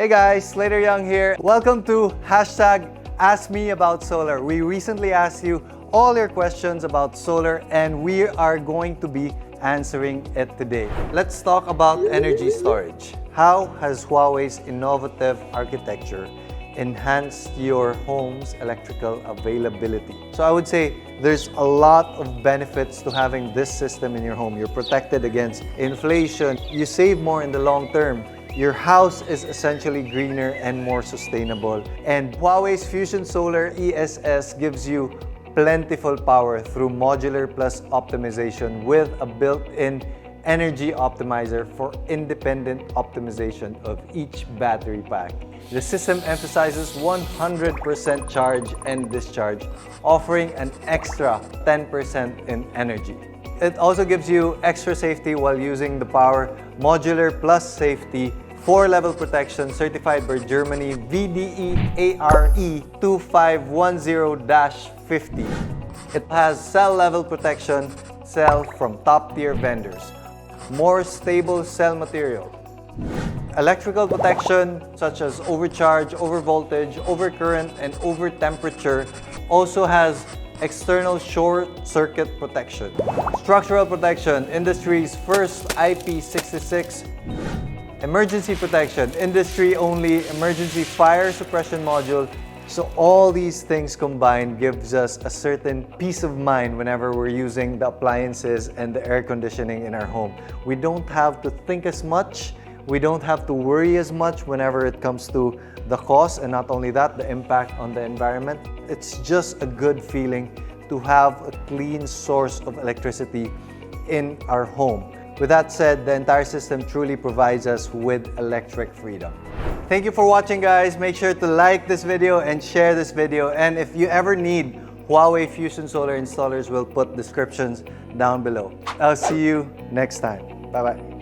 Hey guys, Slater Young here. Welcome to #AskMeAboutSolar. We recently asked you all your questions about solar and we are going to be answering it today. Let's talk about energy storage. How has Huawei's innovative architecture enhanced your home's electrical availability? So I would say there's a lot of benefits to having this system in your home. You're protected against inflation. You save more in the long term. Your house is essentially greener and more sustainable. And Huawei's Fusion Solar ESS gives you plentiful power through modular plus optimization with a built-in energy optimizer for independent optimization of each battery pack. The system emphasizes 100% charge and discharge, offering an extra 10% in energy. It also gives you extra safety while using the power, modular plus safety, 4-level protection certified by Germany VDE ARE 2510-50. It has cell level protection, cell from top-tier vendors, more stable cell material, electrical protection such as overcharge, overvoltage, overcurrent, and overtemperature, also has external short circuit protection. Structural protection, industry's first IP66. Emergency protection, industry-only emergency fire suppression module. So all these things combined gives us a certain peace of mind whenever we're using the appliances and the air conditioning in our home. We don't have to think as much. We don't have to worry as much whenever it comes to the cost, and not only that, the impact on the environment. It's just a good feeling to have a clean source of electricity in our home. With that said, the entire system truly provides us with electric freedom. Thank you for watching, guys. Make sure to like this video and share this video. And if you ever need Huawei Fusion Solar installers, we'll put descriptions down below. I'll see you next time. Bye-bye.